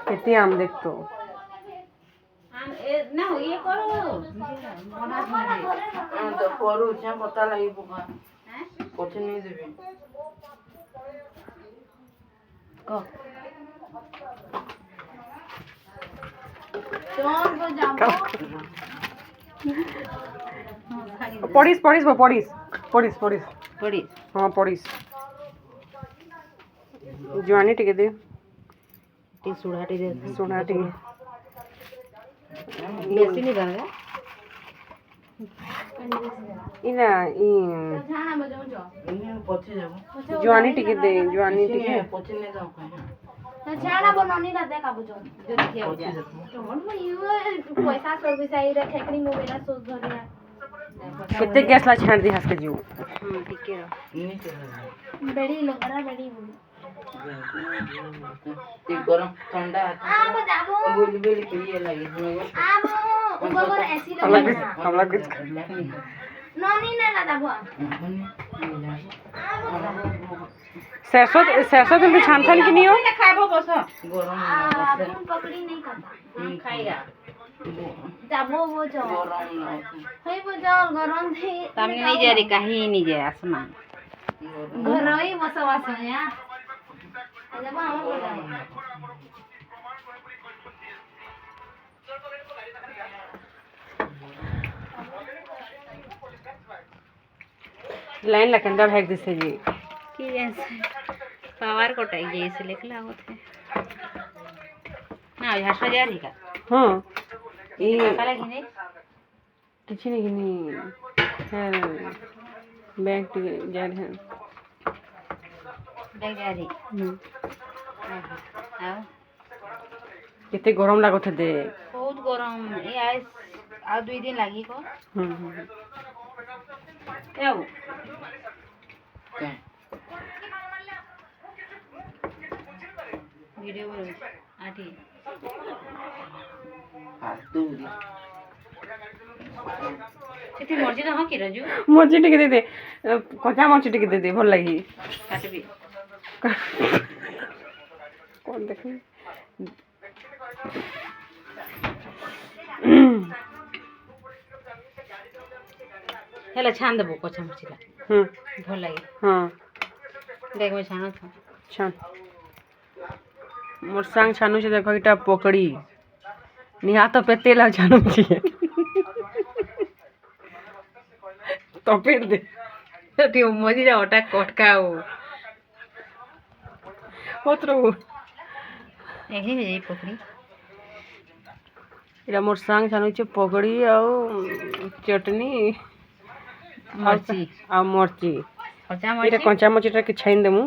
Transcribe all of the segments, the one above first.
कितनी आम देख तो ना ये करो बना तो करू छे पता लगी बुका हैं कुछ नहीं देबे को चोर को जाबो पड़ीस पड़ीस वो पड़ीस पड़ीस पड़ीस बड़ी हाँ पड़ीस जुआनी टिके दे टी सुड़ाटी दे सोना टिके बेसी नहीं बनेगा इना ई झाना बजाऊ जो इन्हें पछे जाबो जुआनी टिके दे जुआनी टिके पछे नहीं जाओ कहीं तो झाना बनानी ना देखा बुझो जो देखिए हो जा तो मन में ये पैसा सर्विस आई रे ठेकनी मोबाइल सोच धरिया कितने गैस ला छाड़ दी हंस के जीव ठीक है नहीं चलेगा बड़ी लोगरा बड़ी ते गरम ठंडा आम जाबो बोली बोली के लिए लगी आम ऊपर एसी हमला कुछ नॉनी ना ला जाबो सरसों सरसों तुम छान थान की नहीं हो खाबो बस गरम अपन पकड़ी नहीं करता खाएगा जाबो वो जो गरम ना है वो जो गरम थी सामने नहीं जा रही कहीं नहीं जाए आसमान घर ही बसवास है यार जब हम बोला लाइन लकंदा फेंक दिसे जी कि जैसे पावर को टाइप जैसे लिख ला होते ना यहाँ से जा रही का हाँ ये काला की नहीं किसी ने कि नहीं है बैंक जा रहे हैं देख जा रही आओ कितने गरम लागो थे दे बहुत गरम ये आज 2 दिन लगी को क्या हो क्या वीडियो बनो आठी फालतू इतनी मर्जी ना हो कि रजू मर्ची टिके दे दे कच्चा मर्ची टिके दे दे भल लगी काट भी कौन देखे हेला छान देबो कच्चा मर्ची भल लगी हाँ देख मैं छानो था छान मोर संग छानु से देखो इटा पकड़ी निहा तो पे तेल छानु छिए तो फिर दे तो मजी जा ओटा कटका हो होतरो यही है ये पकड़ी इटा मोर संग छानु छे पकड़ी और चटनी मर्ची और मर्ची कच्चा इटा मर्ची कंचा मर्ची के छाइन देमु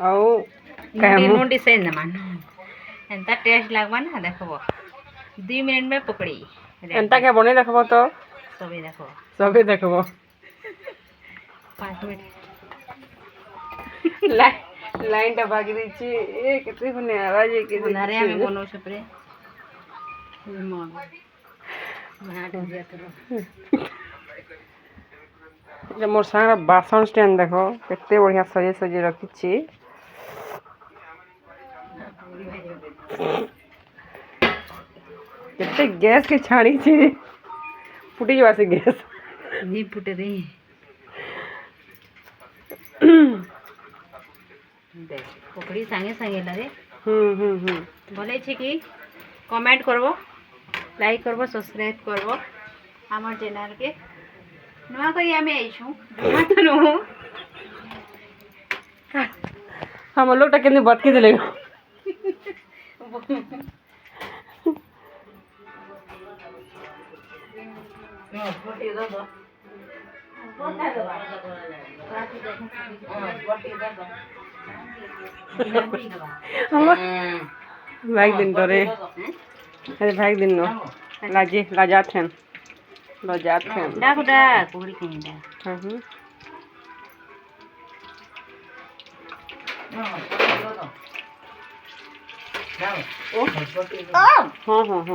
और नोटी से न मान एंता टेस्ट लागबा ना देखबो 2 मिनट में पकड़ी एंता के बने देखबो तो सबे देखो सबे देखबो 5 मिनट लाइन टा भागी दी छी ए कितनी बने आवाज है कि उनारे हमें बनो छपरे मन मार दिया तो जे मोर सारा बासन स्टैंड देखो कितने बढ़िया सजे सजे रखी छी कितने गैस के छाड़ी छी फुटी जवा से गैस नहीं फुटे रे देख पकड़ी संगे संगे लगे भले छे कि कमेंट करबो लाइक करबो सब्सक्राइब करबो हमर चैनल के नुआ करी हमें आइछु नुआ तो नो हम लोग टा केने बात के देले फोटी दो दो बोलता दो फोटी दो दो हम भाग दिन करे अरे भाग दिन नो लाजे लाजात हैं डाक डा कोड़ी कहीं डा हां ओ फोटी दो हां हां